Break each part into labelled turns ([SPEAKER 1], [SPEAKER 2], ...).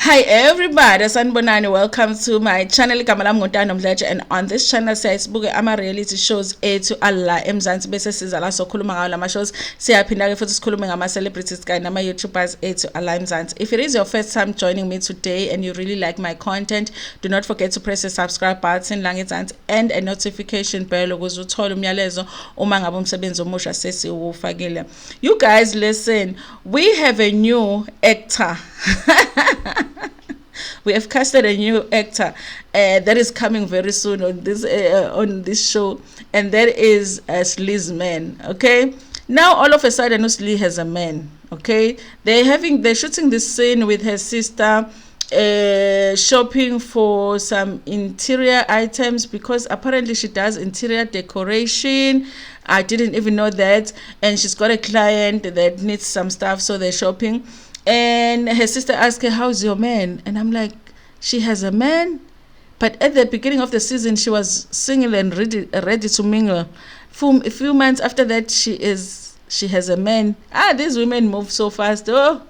[SPEAKER 1] Hi everybody, sanibonani. Welcome to my channel. Igama lami Ntando Mdletshe, and on this channel siyazibuka ama reality shows ethu alla eMzansi bese siza la sokhuluma ngawo lama shows. Siyaphinda ke futhi sikhulume ngama celebrities kanye nama YouTubers ethu alla eMzansi. If it is your first time joining me today and you really like my content, do not forget to press the subscribe button la ngezansi and a notification bell ukuze uthole umyalezo uma ngabe umsebenzi omusha sesiwufakile. You guys listen, we have a new actor. We have casted a new actor that is coming very soon on this show, and that is Slee's man. Okay, now all of a sudden Slee has a man. Okay, they're shooting this scene with her sister, shopping for some interior items because apparently she does interior decoration. I didn't even know that, and she's got a client that needs some stuff, so they're shopping. And her sister asked her, how's your man? And I'm like, she has a man? But at the beginning of the season, she was single and ready to mingle. A few months after that, she has a man. These women move so fast. Oh.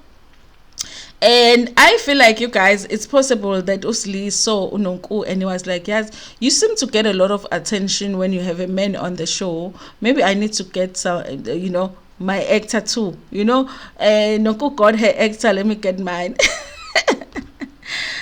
[SPEAKER 1] And I feel like, you guys, it's possible that Usli saw Unonku and he was like, yes, you seem to get a lot of attention when you have a man on the show. Maybe I need to get some, my actor too, Nonku got her actor, let me get mine.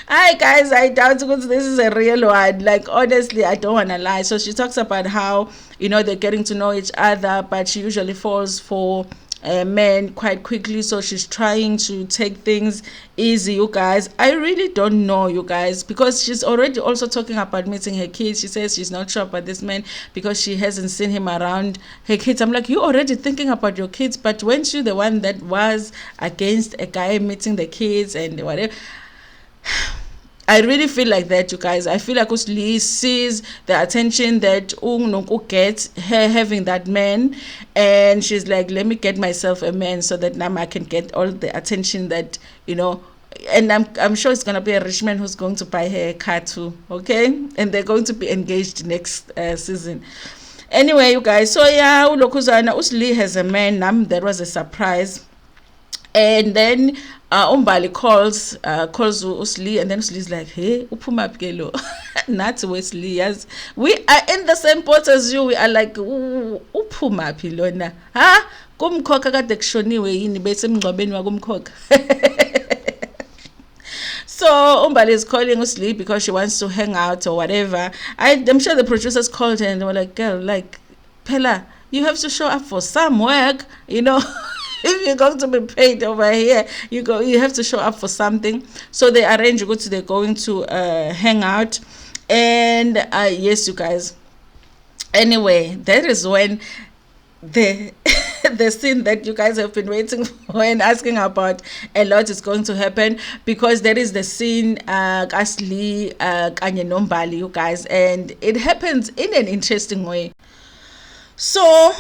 [SPEAKER 1] Hi guys, I doubt this is a real one. Like, honestly, I don't want to lie. So she talks about how, they're getting to know each other, but she usually falls for men quite quickly, so she's trying to take things easy. You guys, I really don't know, you guys, because she's already also talking about meeting her kids. She says she's not sure about this man because she hasn't seen him around her kids. I'm like, you already thinking about your kids, but weren't you the one that was against a guy meeting the kids and whatever? I really feel like that, you guys. I feel like Usli sees the attention that Nonku gets, her having that man, and she's like, let me get myself a man so that now I can get all the attention that, and I'm sure it's going to be a rich man who's going to buy her a car too, okay? And they're going to be engaged next season. Anyway, you guys, so yeah, Usli has a man. That was a surprise. And then Umbali calls Usli, and then Usli's like, hey, uphuma pkelo. Not Wesley, yes. We are in the same boat as you. We are like, uphuma pilona. Ha? Kumkhoka kade kushoniwe yini bese emngcwabeni wakumkhoka. So Umbali is calling Usli because she wants to hang out or whatever. I'm sure the producers called her and they were like, girl, like, Pella, you have to show up for some work, If you're going to be paid over here, you have to show up for something. So they arrange they're going to hang out. And yes, you guys. Anyway, that is when the scene that you guys have been waiting for and asking about a lot is going to happen, because there is the scene Kasli Kanye Nombali, you guys, and it happens in an interesting way. So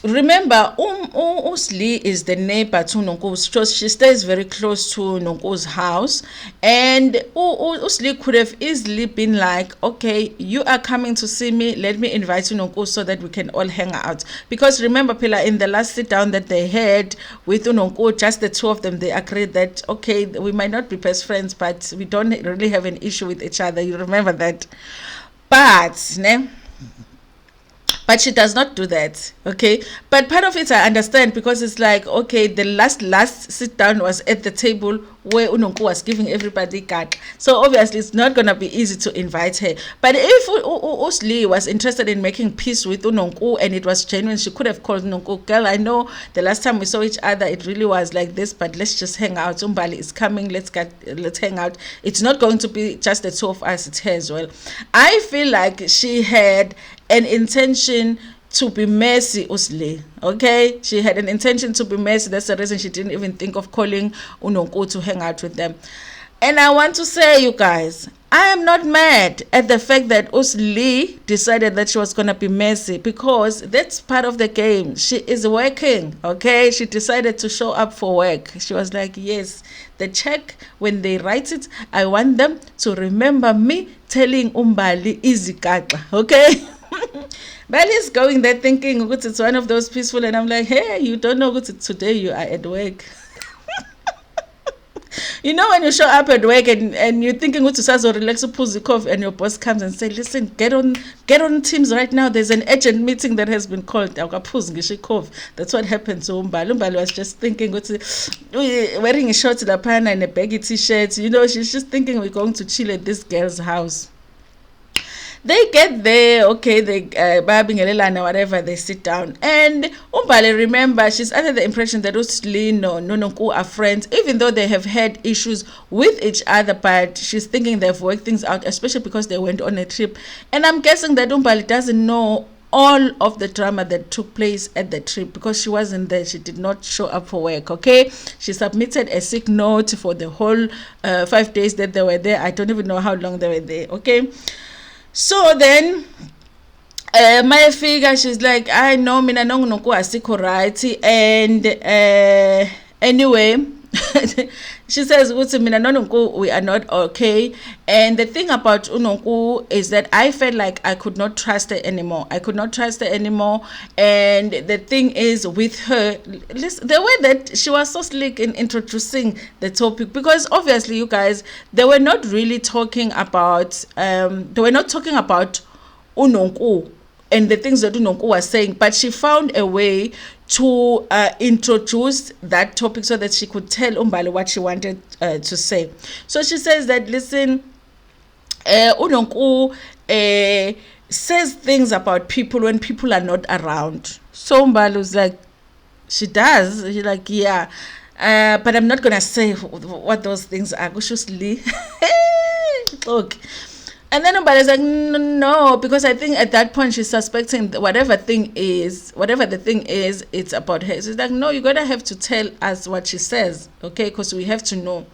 [SPEAKER 1] remember, Usli is the neighbor to Nonku's. She stays very close to Nonku's house, and Usli could have easily been like, okay, you are coming to see me, let me invite you Nonku so that we can all hang out. Because remember, Pila, in the last sit down that they had with Nonku, just the two of them, they agreed that, okay, we might not be best friends, but we don't really have an issue with each other. You remember that? But she does not do that, okay? But part of it I understand, because it's like, okay, the last sit down was at the table where Unonku was giving everybody card. So obviously it's not going to be easy to invite her. But if Usli was interested in making peace with Unonku and it was genuine, she could have called Unonku, girl, I know the last time we saw each other, it really was like this, but let's just hang out. Umbali is coming, let's hang out. It's not going to be just the two of us, it's her as well. I feel like she had an intention to be messy, Usli. Okay, she had an intention to be messy. That's the reason she didn't even think of calling Unonku to hang out with them. And I want to say, you guys, I am not mad at the fact that Usli decided that she was going to be messy, because that's part of the game. She is working, okay? She decided to show up for work. She was like, yes, the check, when they write it, I want them to remember me telling Umbali izikaka, okay? But he's going there thinking it's one of those peaceful, and I'm like, hey, you don't know today you are at work. You know when you show up at work and you're thinking what to say, so relax, pause the cough, and your boss comes and say, listen, get on Teams right now. There's an urgent meeting that has been called. That's what happened to Umbali. Umbali was just thinking, wearing a short lapana and a baggy t-shirt. You know, she's just thinking we're going to chill at this girl's house. They get there, okay, they babingelelana, whatever, they sit down. And Umbali, remember, she's under the impression that Usli no Nononku are friends, even though they have had issues with each other, but she's thinking they've worked things out, especially because they went on a trip. And I'm guessing that Umbali doesn't know all of the drama that took place at the trip because she wasn't there. She did not show up for work, okay? She submitted a sick note for the whole 5 days that they were there. I don't even know how long they were there, okay? So then my figure, she's like, I know mina nongo asiko right. And anyway, she says mina nongo we are not okay. And the thing about Unonku is that I felt like I could not trust her anymore. And the thing is with her, listen, the way that she was so slick in introducing the topic, because obviously you guys, they were not really talking about Unonku and the things that Unonku was saying, but she found a way to introduce that topic so that she could tell Umbali what she wanted to say. So she says that, listen, Unonku says things about people when people are not around. So Umbali was like, she does. She's like, yeah, but I'm not going to say what those things are. Look. And then nobody's like, no, because I think at that point she's suspecting whatever the thing is, it's about her. She's like, no, you're going to have to tell us what she says, okay, because we have to know.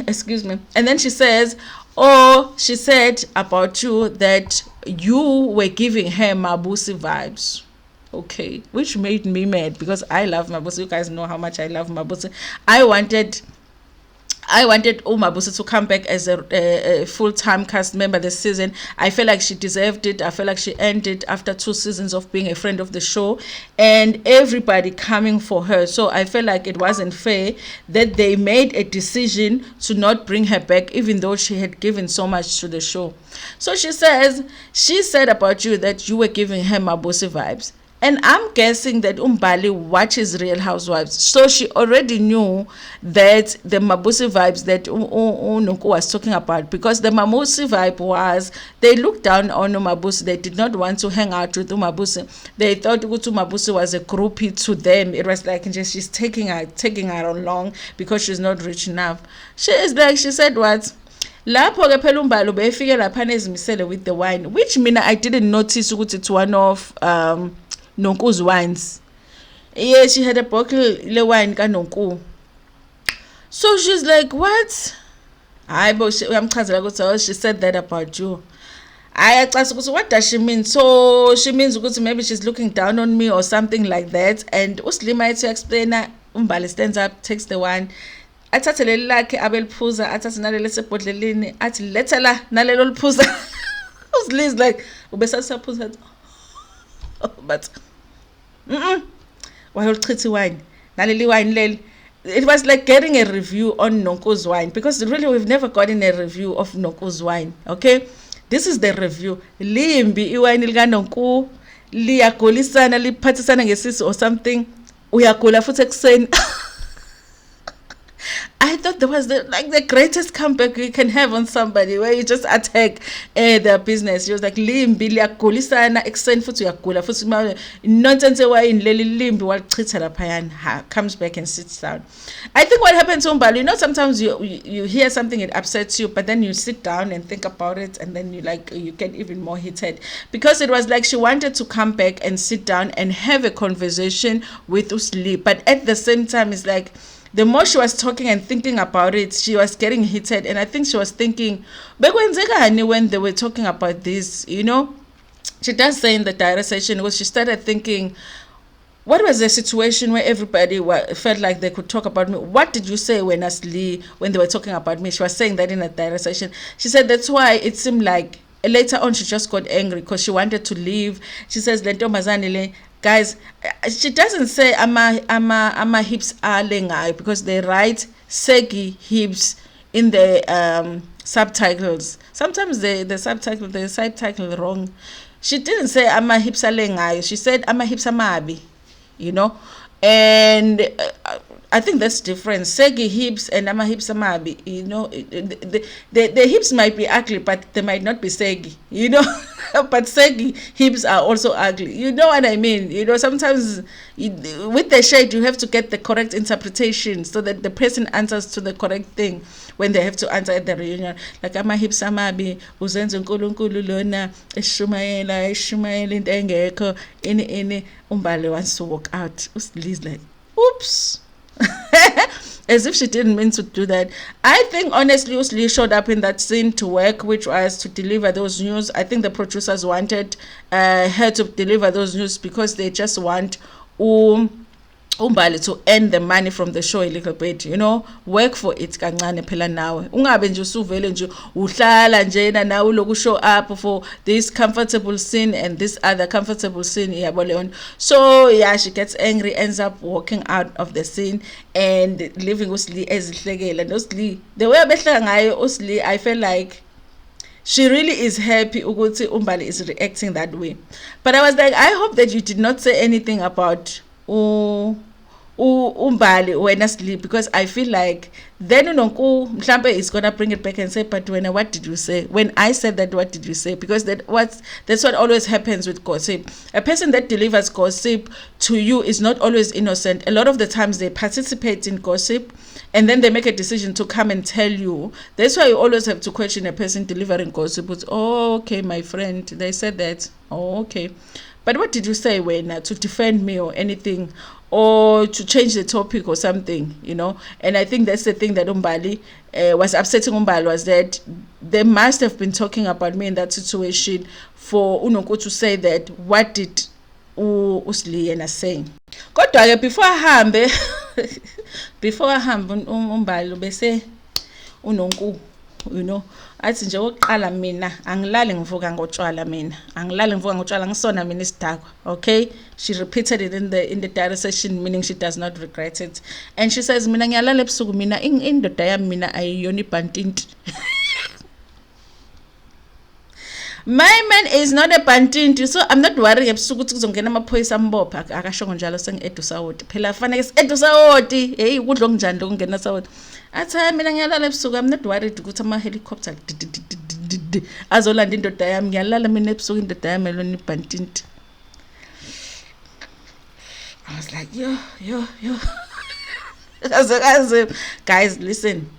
[SPEAKER 1] Excuse me. And then she says, she said about you that you were giving her Mabusi vibes. Okay, which made me mad because I love Mabusi. You guys know how much I love Mabusi. I wanted Mabusi to come back as a full-time cast member this season. I feel like she deserved it. I feel like she earned it after 2 seasons of being a friend of the show and everybody coming for her. So I feel like it wasn't fair that they made a decision to not bring her back, even though she had given so much to the show. So she said about you that you were giving her Mabusi vibes. And I'm guessing that Umbali watches Real Housewives. So she already knew that the Mabusi vibes that Nonku was talking about. Because the Mabusi vibe was, they looked down on Umabusi. They did not want to hang out with Umabusi. They thought Umabusi was a groupie to them. It was like she's taking her along because she's not rich enough. She said what? Lapho ke phela umbali ubefike lapha nezimisele with the wine, which mina I didn't notice ukuthi it's one of Nonku's wines. Yeah, she had a bottle le wine ka Nonku. So she's like, what? She said that about you. What does she mean? So she means maybe she's looking down on me or something like that. And Uslima to explain that Umbali stands up, takes the wine. Athathe leli lakhe abeliphuza, athathe naleli sebhodleleni, athi letha la nalelo liphuza. Usli's like ubesasaphuza. But why ulichithi wine naleli wine leli. It was like getting a review on Nonku's wine, because really we've never gotten a review of Nonku's wine. Okay, this is the review. Limbi iwine lika Nonku liyagulisana liphathisana ngesisi or something, uyagula futhi ekuseni. I thought there was the greatest comeback you can have on somebody, where you just attack their business. She was like, limbi liyagulisana ekuseni futhi uyagula futhi nonsense wine leli limbi walichitha laphayana. Comes back and sits down. I think what happened to Umbali, sometimes you hear something, it upsets you, but then you sit down and think about it, and then you get even more heated, because it was like she wanted to come back and sit down and have a conversation with Usli, but at the same time it's like the more she was talking and thinking about it, she was getting heated. And I think she was thinking, when they were talking about this, she does say in the direct session, because she started thinking, what was the situation where everybody felt like they could talk about me? What did you say when they were talking about me? She was saying that in a direct session. She said that's why it seemed like later on she just got angry because she wanted to leave. She says, guys, she doesn't say ama hips alengayo, because they write Segi hips in the subtitles. Sometimes the subtitle wrong. She didn't say ama hips alengayo, she said ama hips amabi, you know. And I think that's different. Segi hips and ama hips amabi, you know. The hips might be ugly, but they might not be segi, you know. But segi hips are also ugly, you know what I mean. You know, sometimes with the shade you have to get the correct interpretation so that the person answers to the correct thing when they have to answer at the reunion. Like ama hips amabi, uzenza uNkulunkulu lona eshumayela into engekho ini umbali wants to walk out. Usli's like, oops. As if she didn't mean to do that. I think honestly Usli showed up in that scene to work, which was to deliver those news. I think the producers wanted her to deliver those news because they just want Umbali to earn the money from the show a little bit, you know. Work for it kancane phela nawe, ungabe nje usuvele nje uhlala njena nawe loku show up for this comfortable scene and this other comfortable scene, yabo leon. So yeah, she gets angry, ends up walking out of the scene and leaving Usli ezihlekela. And Usli, the way abehleka ngayo Usli, I feel like she really is happy ukuthi Umbali is reacting that way. But I was like, I hope that you did not say anything about Umbali when asleep, because I feel like then unonku mhlambe is gonna bring it back and say, but what did you say when I said that? What did you say? Because that's what always happens with gossip. A person that delivers gossip to you is not always innocent. A lot of the times they participate in gossip and then they make a decision to come and tell you. That's why you always have to question a person delivering gossip. It's, oh, okay, my friend, they said that. Oh, okay. But what did you say when to defend me or anything, or to change the topic or something, you know? And I think that's the thing that Umbali was upsetting Umbali, was that they must have been talking about me in that situation for Unonko to say that. What did Usli yena saying? Kodwa before I hambe Umbali bese Unonko, you know, athi nje oqala mina angilali ngivuka ngotshwala mina angilali ngivuka ngotshwala ngisona mina isidakwa. Okay, she repeated it in the diary session, meaning she does not regret it. And she says mina ngiyalala ebusuku mina indoda yami mina ayiyona ibhantinti. My man is not a bantinti, so I'm not worried ebusuku ukuthi kuzongena amaphoyisa ambopha. Akasho njalo sengedusa wodi phela fanele sedusa wodi. Hey, kudlo kunjani lokungena sawodi? Athi mina ngiyalala ebusuku, I'm not worried ukuthi ama helicopter azolanda indoda yami. Ngiyalala mina ebusuku, indoda yami elona ibhantinti. I was like, yo. Guys, listen.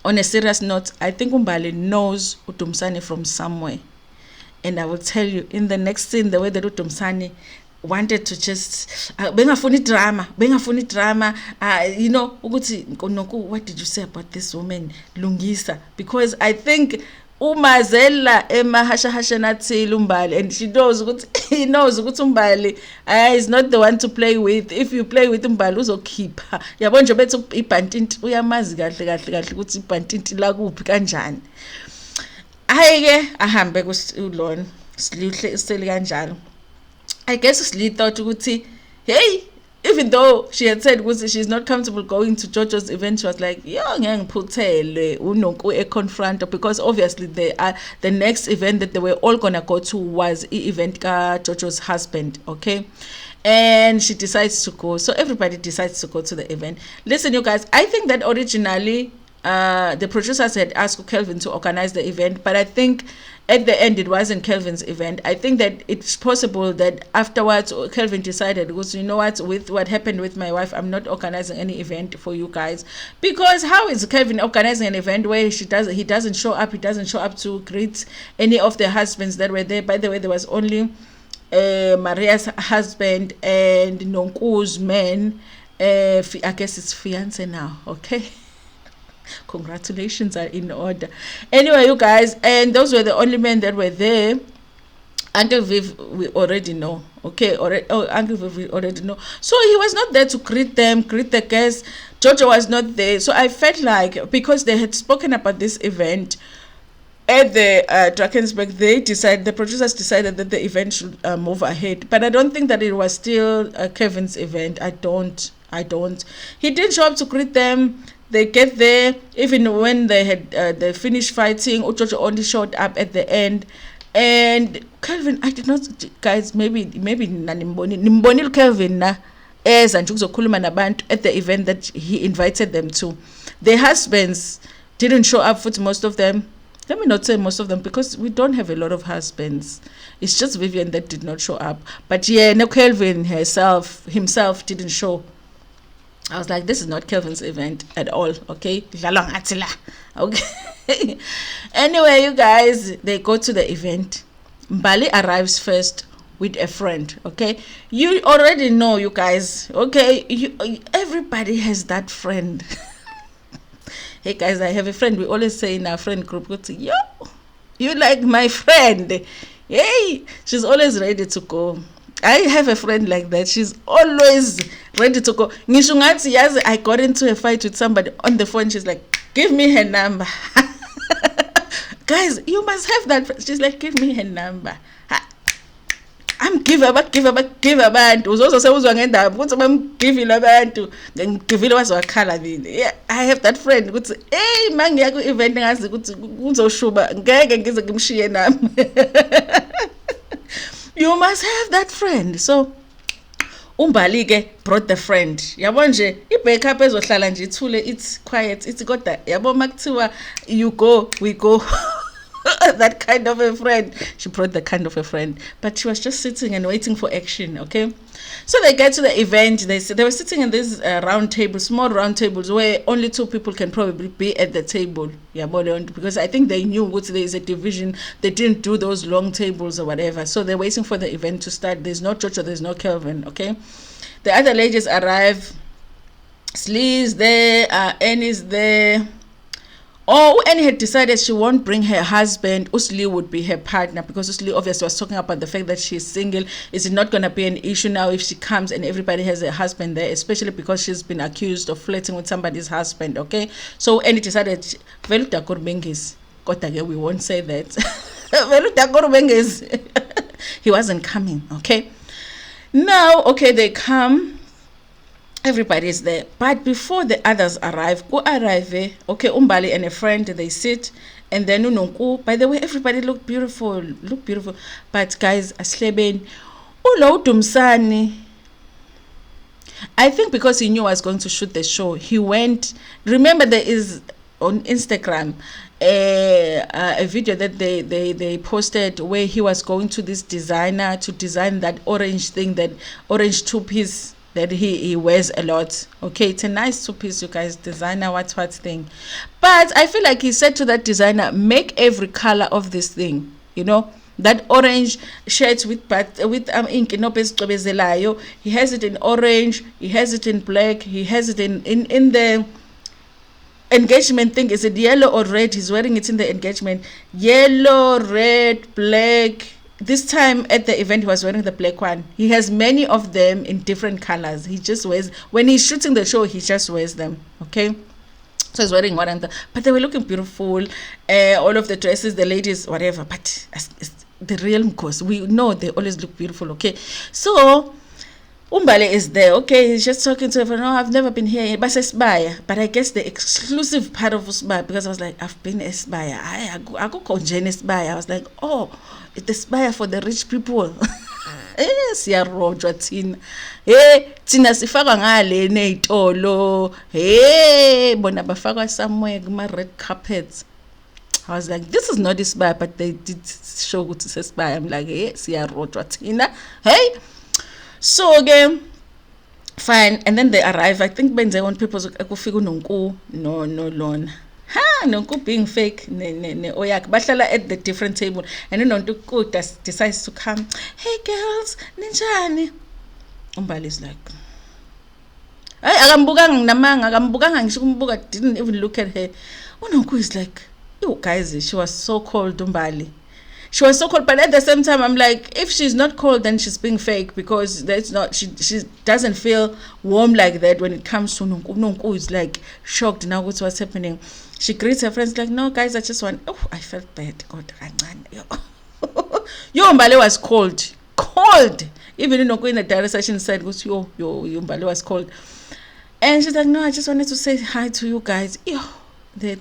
[SPEAKER 1] On a serious note, I think Umbali knows Utumsani from somewhere. And I will tell you, in the next scene, the way that Utumsani wanted to just bengafuni drama, you know, what did you say about this woman, Lungisa? Because I think umazela emahasha nathi Umbali, and he knows ukuthi Umbali is not the one to play with. If you play with Umbali uzokhipha. Yabona nje bethu ibhantinti uyamazi kahle ukuthi ibhantinti la kuphi kanjani. Ayike ahambe kulona silihle kanjalo. I guess Sli thought ukuthi, hey, even though she had said she's not comfortable going to Jojo's event, she was like, yo, ngiyangiphuthele unonku eConfronto, because obviously the next event that they were all gonna go to was the event ka Jojo's husband, okay? And she decides to go. So everybody decides to go to the event. Listen, you guys, I think that originally the producers had asked Kelvin to organize the event, but I think at the end it wasn't Kelvin's event. I think that it's possible that afterwards Kelvin decided, because you know what, with what happened with my wife, I'm not organizing any event for you guys. Because how is Kelvin organizing an event where he doesn't show up to greet any of the husbands that were there? By the way, there was only Maria's husband and Nonku's man. I guess it's fiance now, okay? Congratulations are in order. Anyway, you guys, and those were the only men that were there. Uncle Viv, we already know, okay? Uncle Viv, we already know. So he was not there to greet the guests. Jojo was not there. So I felt like, because they had spoken about this event at the Drakensberg, the producers decided that the event should move ahead. But I don't think that it was still Kevin's event. I don't. He didn't show up to greet them. They get there, even when they had they finished fighting. Ujojo only showed up at the end. And Kelvin, I did not, guys, maybe nimbonile Kelvin na eza nje ukuzokhuluma nabantu at the event that he invited them to. Their husbands didn't show up for most of them. Let me not say most of them, because we don't have a lot of husbands. It's just Vivian that did not show up. But yeah, no, Kelvin himself didn't show. I was like, this is not Kelvin's event at all, okay? Okay. Anyway, you guys, they go to the event. Mbali arrives first with a friend, okay? You already know, you guys, okay? Everybody has that friend. Hey guys, I have a friend. We always say in our friend group, yo, you like my friend. Hey, she's always ready to go. I have a friend like that. She's always ready to go. I got into a fight with somebody on the phone. She's like, give me her number. Guys, you must have that. She's like, give me her number. I'm give abantu uzozo sewuzwa ngendaba ukuthi bamgivile abantu ngivile wazwakhala mina. I have that friend ukuthi hey mangiya ku event ngazi ukuthi uzoshuba ngeke ngize ngimshiye nami. You must have that friend. So Umbali ke brought the friend. Yabo nje i-backup ezohlala nje ithule, it's quiet, it's kodwa yabo makuthiwa you go we go. That kind of a friend. She brought the kind of a friend, but she was just sitting and waiting for action. Okay, so they get to the event. They were sitting in these round tables, small round tables, where only 2 people can probably be at the table. Yeah, because I think they knew what there is a division. They didn't do those long tables or whatever. So they're waiting for the event to start. There's no Jojo, there's no Kelvin. Okay, the other ladies arrive. Slee's there. Annie's there. Oh, Annie had decided she won't bring her husband. Usli would be her partner, because Usli obviously was talking about the fact that she's single. Is it not going to be an issue now if she comes and everybody has a husband there, especially because she's been accused of flirting with somebody's husband, okay? So Annie decided, we won't say that. He wasn't coming, okay? Now, okay, they come. Everybody is there, but before the others arrive, okay, Umbali and a friend, they sit, and then Unonku. By the way, everybody look beautiful, but guys, Asleben, Ulo Dumsani. I think because he knew I was going to shoot the show, he went. Remember, there is on Instagram a video that they posted where he was going to this designer to design that orange thing, that orange 2-piece that he wears a lot. Okay, it's a nice 2-piece, you guys. Designer what thing, but I feel like he said to that designer, make every color of this thing, you know, that orange shirt with ink, he has it in orange, he has it in black, he has it in the engagement thing. Is it yellow or red? He's wearing it in the engagement, yellow, red, black. This time at the event, he was wearing the black one. He has many of them in different colors. He just wears, when he's shooting the show, he just wears them, okay? So he's wearing one, but they were looking beautiful. All of the dresses, the ladies, whatever, but it's the real Mkhosi, we know they always look beautiful, okay? So Umbali is there, okay? He's just talking to everyone. No, I've never been here, but I guess the exclusive part of Usbaya, because I was like, I've been Esbaya. I go conjure Esbaya. I was like, oh, it's Esbaya for the rich people. Siyarojwa thina. Thina sifakwa ngale neitolo. Bona bafakwa somewhere kuma red carpets. I was like, this is not Esbaya, but they did show good to Esbaya. I'm like, siyarojwa thina. Hey. So again, fine, and then they arrive. I think when they want people to go no loan. Nonku being fake, ne oyak. Bahlala at the different table, and then Nonku decides to come. Hey girls, ninjani? Umbali is like, agambugang didn't even look at her. Nonku is like, you guys, she was so cold, Umbali. She was so cold, but at the same time, I'm like, if she's not cold, then she's being fake, because that's not, she doesn't feel warm like that when it comes to Nonku. Nonku is like shocked now with what's happening. She greets her friends like, no, guys, I just want, I felt bad. God, yo, Mbale was cold. Cold. Even Nonku in the direct session said, yo, Mbale was cold. And she's like, no, I just wanted to say hi to you guys. Yo. The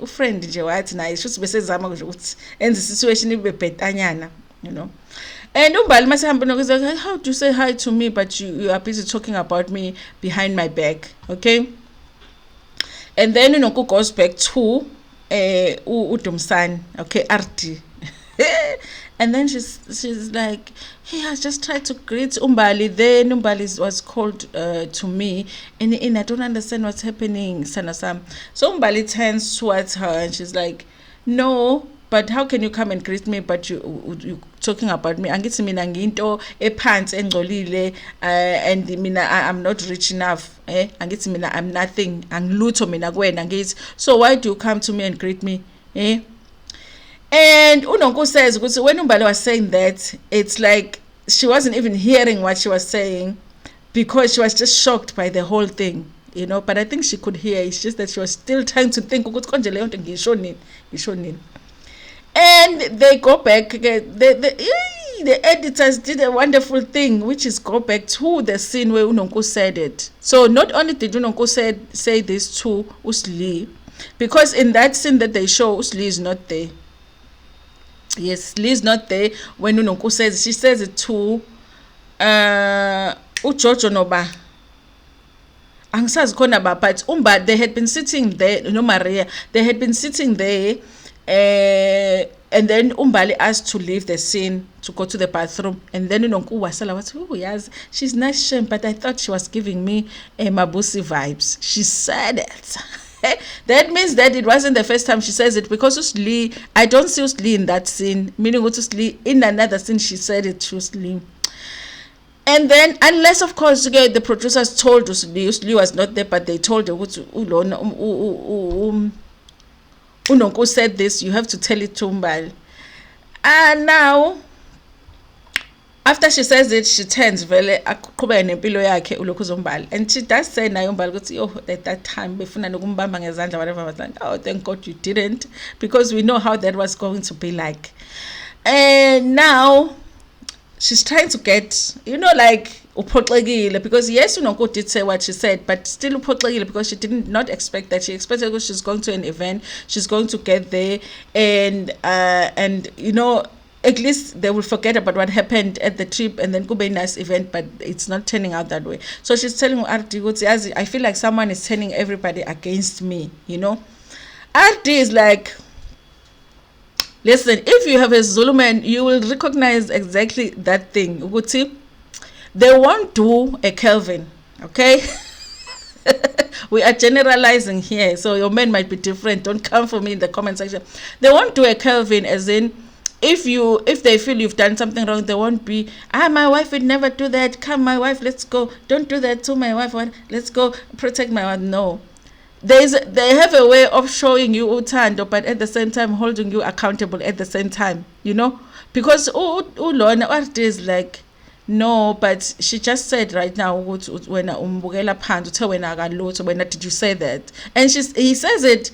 [SPEAKER 1] friend nje wathi naye shothi bese zama nje ukuthi enze situation ibe bhetanyana, you know. And umbali masihamba nokuza, how do you say hi to me but you are busy talking about me behind my back, okay? And then Nonku goes back to uDumsani, okay, RD. And then she's like, hey, I just tried to greet Umbali. Then Umbali was called to me, and I don't understand what's happening, Sanasam. So Umbali turns towards her and she's like, no, but how can you come and greet me but you talking about me? Angithi mina nginto ephansi engcolile, and mina I'm not rich enough, angithi mina I'm nothing, angilutho mina kuwena ngithi, so why do you come to me and greet me, And Unonku says, when Umbali was saying that, it's like she wasn't even hearing what she was saying, because she was just shocked by the whole thing, you know. But I think she could hear. It's just that she was still trying to think. And they go back. The editors did a wonderful thing, which is go back to the scene where Unonku said it. So not only did Unonku say this to Usli, because in that scene that they show, Usli is not there. Yes, Lee's not there when Unonku says, she says it to Ujojo Noba. Angsazi khona ba, but they had been sitting there, no Maria, they had been sitting there, and then Umbali asked to leave the scene to go to the bathroom, and then Unonku wasala was, oh yes, she's nice, but I thought she was giving me Mabusi vibes. She said it. That means that it wasn't the first time she says it, because Usli, I don't see Usli in that scene, meaning Usli in another scene she said it to Usli. And then, unless of course the producers told Usli was not there, but they told her Unonku said this, you have to tell it to Umbali. And now, after she says it, she turns vele aqhubeka nempilo yakhe ulokhu zombali, and she does say nayo Umbali ukuthi, oh, at that time befuna nokumbamba ngezandla, whatever. Was like, oh, thank God you didn't, because we know how that was going to be like. And now she's trying to get, you know, like uphoxekile, because yes, Unonku did say what she said, but still uphoxekile, because she did not expect that. She expected that she's going to an event, she's going to get there, and you know, at least they will forget about what happened at the trip, and then go be a nice event, but it's not turning out that way. So she's telling RD, I feel like someone is turning everybody against me, you know. RD is like, listen, if you have a Zulu man, you will recognize exactly that thing. They won't do a Kelvin, okay? We are generalizing here, so your men might be different. Don't come for me in the comment section. They won't do a Kelvin, as in, if they feel you've done something wrong, they won't be, my wife would never do that. Come, my wife, let's go. Don't do that to my wife. Let's go protect my wife. No. They have a way of showing you Ntando, but at the same time holding you accountable at the same time, you know? Because Ulona what is like, no, but she just said right now, when umbukela phansi wena akalutho, when did you say that? And he says it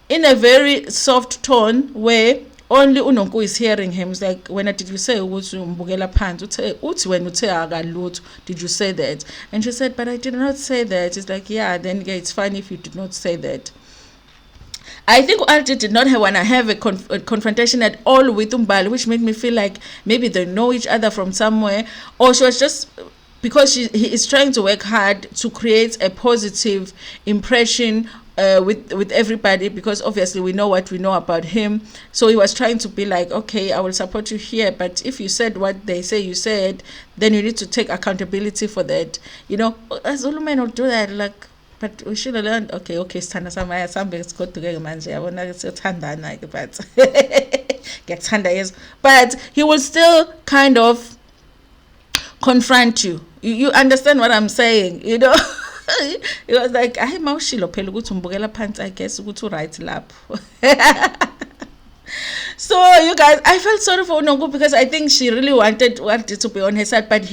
[SPEAKER 1] in a very soft tone where only Unonku is hearing him. It's like, when did you say umbukela phansi? Uthi when uthe akalutho, did you say that? And she said, but I did not say that. It's like, yeah, then it's fine if you did not say that. I think RHOD did not want to have a confrontation at all with Umbali, which made me feel like maybe they know each other from somewhere, or she was just, because he is trying to work hard to create a positive impression with everybody, because obviously we know what we know about him. So he was trying to be like, okay, I will support you here, but if you said what they say you said, then you need to take accountability for that. You know, Zulu men will do that, like, but we should have learned, okay, Sthanda samaya sambe sigodukeke manje yabona siyothandana, but ngiyakuthanda yezo. But he will still kind of confront you. You understand what I'm saying, you know? It was like, I mawushilo phela ukuthi umbukela phansi, I guess ukuthi right lapho. So you guys, I felt sorry for Nonku because I think she really wanted to be on her side, but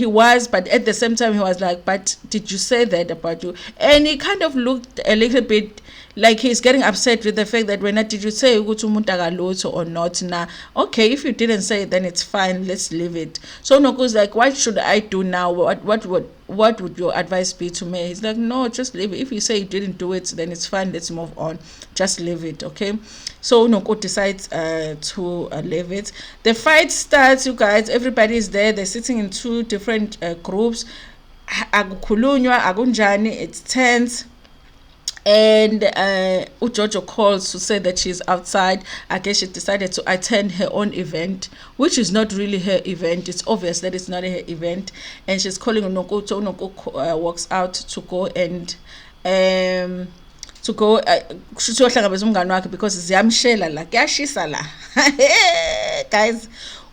[SPEAKER 1] but at the same time he was like, but did you say that about you? And he kind of looked a little bit like he's getting upset with the fact that when did you say ukuthi umuntu akalutho or not? Now, okay, if you didn't say it, then it's fine, let's leave it. So Nonku's like, what should I do now? What would your advice be to me? He's like, no, just leave it. If you say you didn't do it, then it's fine, let's move on, just leave it. Okay, so Nonku decides to leave it. The fight starts, you guys. Everybody is there. They're sitting in two different groups. Akukhulunywa, akunjani, it's tense. And Ujojo calls to say that she's outside. I guess she decided to attend her own event, which is not really her event. It's obvious that it's not her event. And she's calling Unoko. So Unoko walks out to go and because ziyamshela la kuyashisa la guys,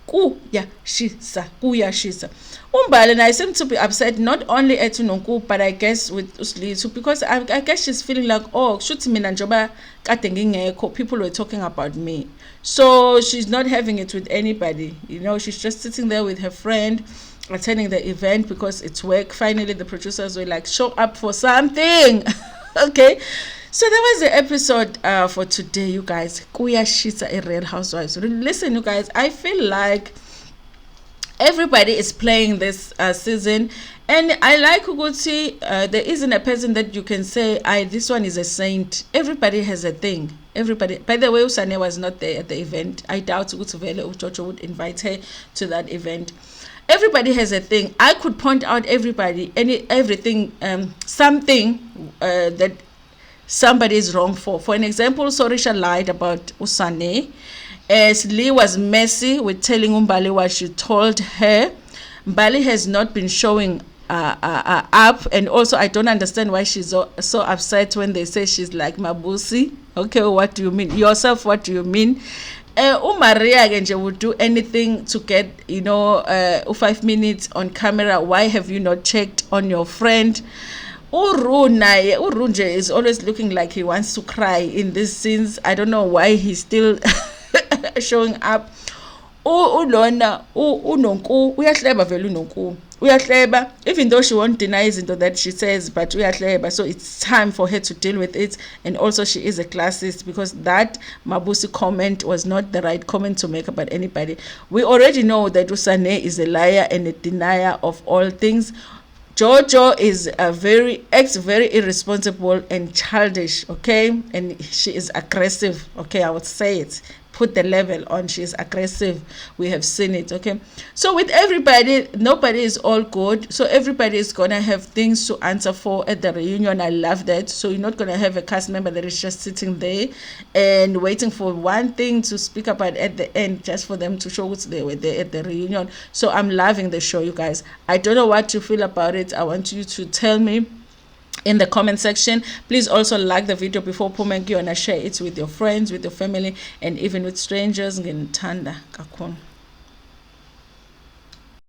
[SPEAKER 1] kuyashisa. Umbali naye seemed to be upset not only at Nonku but I guess with Uslitu, because I guess she's feeling like, oh, shuthi mina njoba kade ngingekho, people were talking about me. So she's not having it with anybody, you know. She's just sitting there with her friend attending the event because it's work. Finally the producers were like, show up for something. Okay, so that was the episode for today, you guys. Kuyashisa a Real Housewives. Listen, you guys, I feel like everybody is playing this season, and I like Uguti. There isn't a person that you can say, this one is a saint. Everybody has a thing. Everybody. By the way, Usane was not there at the event. I doubt Uguti Vele Uchocho would invite her to that event. Everybody has a thing. I could point out everything, something that somebody is wrong for. For an example, Sorisha lied about Usane. As Lee was messy with telling Mbali what she told her. Mbali has not been showing up, and also I don't understand why she's so upset when they say she's like Mabusi. Okay, what do you mean? Yourself, what do you mean? Maria Genje would do anything to get, 5 minutes on camera. Why have you not checked on your friend? Urunje is always looking like he wants to cry in these scenes. I don't know why he's still showing up. Ulona unonku uyahleba vele unonku uyahleba, even though she won't deny izinto that she says, but uyahleba. So it's time for her to deal with it. And also she is a classist, because that Mabusi comment was not the right comment to make about anybody. We already know that Usane is a liar and a denier of all things. Jojo is very irresponsible and childish, okay? And she is aggressive, okay? I would say it. Put the level on. She is aggressive. We have seen it, okay? So with everybody, nobody is all good. So everybody is going to have things to answer for at the reunion. I love that. So you're not going to have a cast member that is just sitting there and waiting for one thing to speak about at the end, just for them to show what they were there at the reunion. So I'm loving the show, you guys. I don't know what you feel about it. I want you to tell me in the comment section. Please also like the video before Pumengi, and share it with your friends, with your family, and even with strangers. Ntando kakhulu.